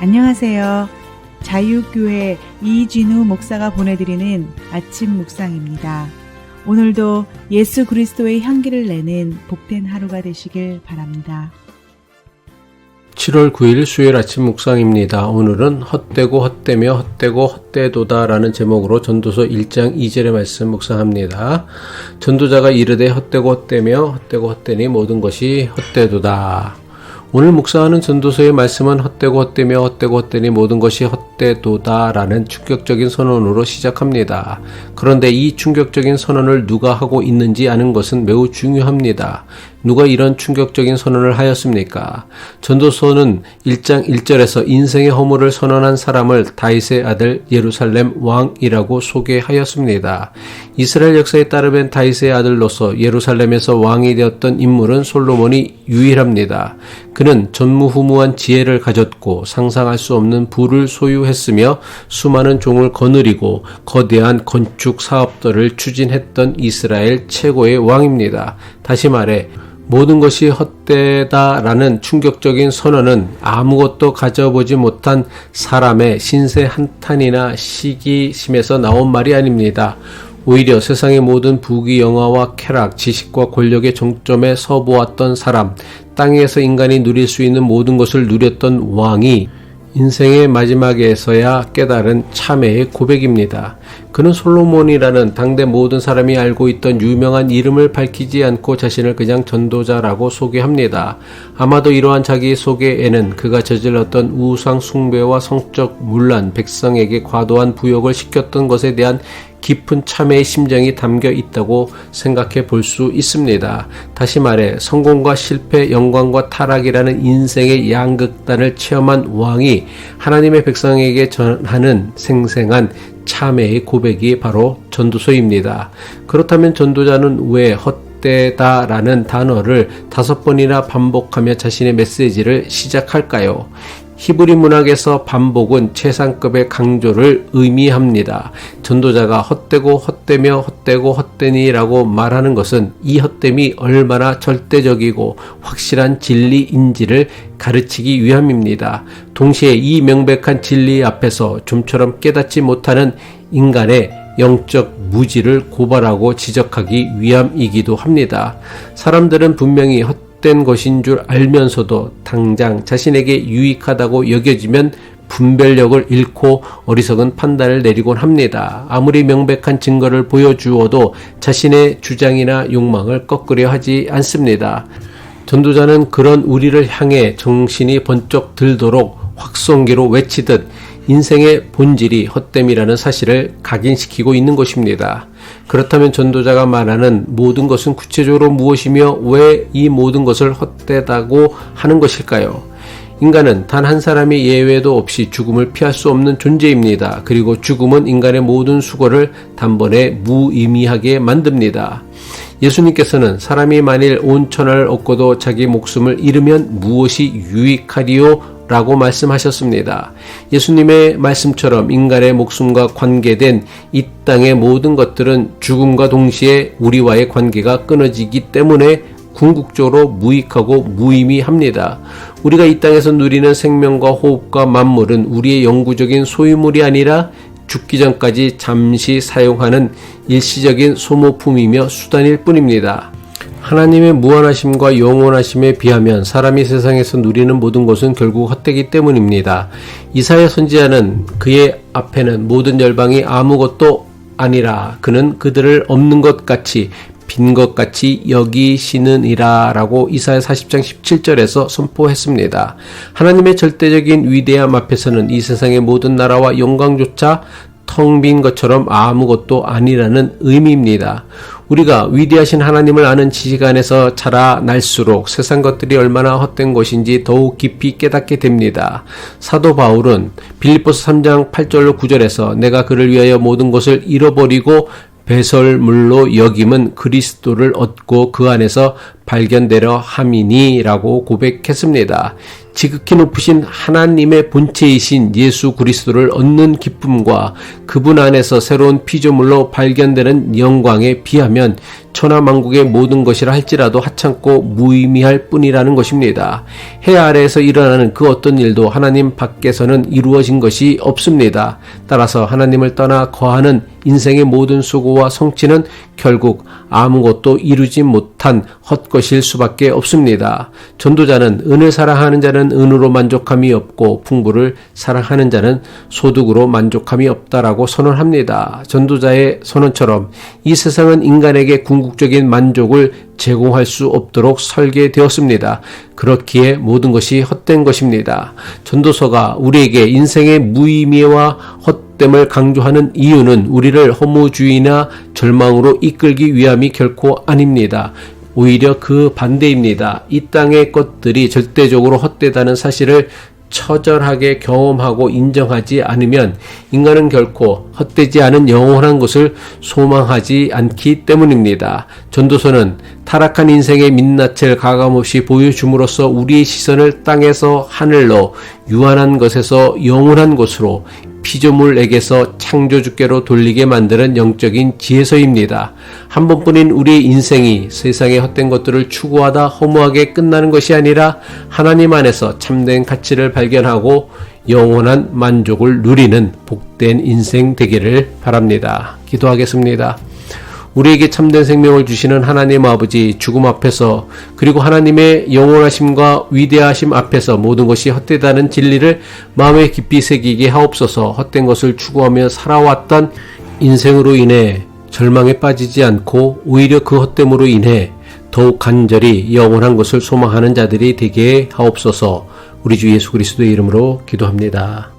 안녕하세요. 자유교회 이진우 목사가 보내드리는 아침 묵상입니다. 오늘도 예수 그리스도의 향기를 내는 복된 하루가 되시길 바랍니다. 7월 9일 수요일 아침 묵상입니다. 오늘은 헛되고 헛되며 헛되고 헛되도다 라는 제목으로 전도서 1장 2절의 말씀 묵상합니다. 전도자가 이르되 헛되고 헛되며 헛되고 헛되니 모든 것이 헛되도다. 오늘 묵상하는 전도서의 말씀은 헛되고 헛되며 헛되고 헛되니 모든 것이 헛되도다 라는 충격적인 선언으로 시작합니다. 그런데 이 충격적인 선언을 누가 하고 있는지 아는 것은 매우 중요합니다. 누가 이런 충격적인 선언을 하였습니까? 전도서는 1장 1절에서 인생의 허물을 선언한 사람을 다윗의 아들 예루살렘 왕이라고 소개하였습니다. 이스라엘 역사에 따르면 다윗의 아들로서 예루살렘에서 왕이 되었던 인물은 솔로몬이 유일합니다. 그는 전무후무한 지혜를 가졌고 상상할 수 없는 부를 소유했으며 수많은 종을 거느리고 거대한 건축 사업들을 추진했던 이스라엘 최고의 왕입니다. 다시 말해 모든 것이 헛되다라는 충격적인 선언은 아무것도 가져보지 못한 사람의 신세 한탄이나 시기심에서 나온 말이 아닙니다. 오히려 세상의 모든 부귀 영화와 쾌락, 지식과 권력의 정점에 서보았던 사람, 땅에서 인간이 누릴 수 있는 모든 것을 누렸던 왕이 인생의 마지막에서야 깨달은 참회의 고백입니다. 그는 솔로몬이라는 당대 모든 사람이 알고 있던 유명한 이름을 밝히지 않고 자신을 그냥 전도자라고 소개합니다. 아마도 이러한 자기 소개에는 그가 저질렀던 우상 숭배와 성적 문란, 백성에게 과도한 부욕을 시켰던 것에 대한 깊은 참회의 심정이 담겨 있다고 생각해 볼 수 있습니다. 다시 말해 성공과 실패, 영광과 타락이라는 인생의 양극단을 체험한 왕이 하나님의 백성에게 전하는 생생한 참회의 고백이 바로 전도서입니다. 그렇다면 전도자는 왜 헛되다라는 단어를 5번이나 반복하며 자신의 메시지를 시작할까요? 히브리 문학에서 반복은 최상급의 강조를 의미합니다. 전도자가 헛되고 헛되며 헛되고 헛되니라고 말하는 것은 이 헛됨이 얼마나 절대적이고 확실한 진리인지를 가르치기 위함입니다. 동시에 이 명백한 진리 앞에서 좀처럼 깨닫지 못하는 인간의 영적 무지를 고발하고 지적하기 위함이기도 합니다. 사람들은 분명히 헛된 것인 줄 알면서도 당장 자신에게 유익하다고 여겨지면 분별력을 잃고 어리석은 판단을 내리곤 합니다. 아무리 명백한 증거를 보여주어도 자신의 주장이나 욕망을 꺾으려 하지 않습니다. 전도자는 그런 우리를 향해 정신이 번쩍 들도록 확성기로 외치듯 인생의 본질이 헛됨이라는 사실을 각인시키고 있는 것입니다. 그렇다면 전도자가 말하는 모든 것은 구체적으로 무엇이며 왜 이 모든 것을 헛되다고 하는 것일까요? 인간은 단 한 사람이 예외도 없이 죽음을 피할 수 없는 존재입니다. 그리고 죽음은 인간의 모든 수고를 단번에 무의미하게 만듭니다. 예수님께서는 사람이 만일 온 천하를 얻고도 자기 목숨을 잃으면 무엇이 유익하리요? 라고 말씀하셨습니다. 예수님의 말씀처럼 인간의 목숨과 관계된 이 땅의 모든 것들은 죽음과 동시에 우리와의 관계가 끊어지기 때문에 궁극적으로 무익하고 무의미합니다. 우리가 이 땅에서 누리는 생명과 호흡과 만물은 우리의 영구적인 소유물이 아니라 죽기 전까지 잠시 사용하는 일시적인 소모품이며 수단일 뿐입니다. 하나님의 무한하심과 영원하심에 비하면 사람이 세상에서 누리는 모든 것은 결국 헛되기 때문입니다. 이사야 선지자는 그의 앞에는 모든 열방이 아무것도 아니라 그는 그들을 없는 것 같이 빈 것 같이 여기시느니라 라고 이사야 40장 17절에서 선포했습니다. 하나님의 절대적인 위대함 앞에서는 이 세상의 모든 나라와 영광조차 텅 빈 것처럼 아무것도 아니라는 의미입니다. 우리가 위대하신 하나님을 아는 지식 안에서 자라날수록 세상 것들이 얼마나 헛된 것인지 더욱 깊이 깨닫게 됩니다. 사도 바울은 빌립보서 3장 8절로 9절에서 내가 그를 위하여 모든 것을 잃어버리고 배설물로 여김은 그리스도를 얻고 그 안에서 발견되려 함이니라고 고백했습니다. 지극히 높으신 하나님의 본체이신 예수 그리스도를 얻는 기쁨과 그분 안에서 새로운 피조물로 발견되는 영광에 비하면 천하만국의 모든 것이라 할지라도 하찮고 무의미할 뿐이라는 것입니다. 해 아래에서 일어나는 그 어떤 일도 하나님 밖에서는 이루어진 것이 없습니다. 따라서 하나님을 떠나 거하는 인생의 모든 수고와 성취는 결국 아무것도 이루지 못한 헛것일 수밖에 없습니다. 전도자는 은을 사랑하는 자는 은으로 만족함이 없고 풍부를 사랑하는 자는 소득으로 만족함이 없다라고 선언합니다. 전도자의 선언처럼 이 세상은 인간에게 궁극적인 만족을 제공할 수 없도록 설계되었습니다. 그렇기에 모든 것이 헛된 것입니다. 전도서가 우리에게 인생의 무의미와 헛됨을 강조하는 이유는 우리를 허무주의나 절망으로 이끌기 위함이 결코 아닙니다. 오히려 그 반대입니다. 이 땅의 것들이 절대적으로 헛되다는 사실을 처절하게 경험하고 인정하지 않으면 인간은 결코 헛되지 않은 영원한 것을 소망하지 않기 때문입니다. 전도서는 타락한 인생의 민낯을 가감없이 보여줌으로써 우리의 시선을 땅에서 하늘로, 유한한 것에서 영원한 곳으로, 피조물에게서 창조주께로 돌리게 만드는 영적인 지혜서입니다. 한 번뿐인 우리의 인생이 세상의 헛된 것들을 추구하다 허무하게 끝나는 것이 아니라 하나님 안에서 참된 가치를 발견하고 영원한 만족을 누리는 복된 인생 되기를 바랍니다. 기도하겠습니다. 우리에게 참된 생명을 주시는 하나님 아버지, 죽음 앞에서 그리고 하나님의 영원하심과 위대하심 앞에서 모든 것이 헛되다는 진리를 마음에 깊이 새기게 하옵소서. 헛된 것을 추구하며 살아왔던 인생으로 인해 절망에 빠지지 않고 오히려 그 헛됨으로 인해 더욱 간절히 영원한 것을 소망하는 자들이 되게 하옵소서. 우리 주 예수 그리스도의 이름으로 기도합니다.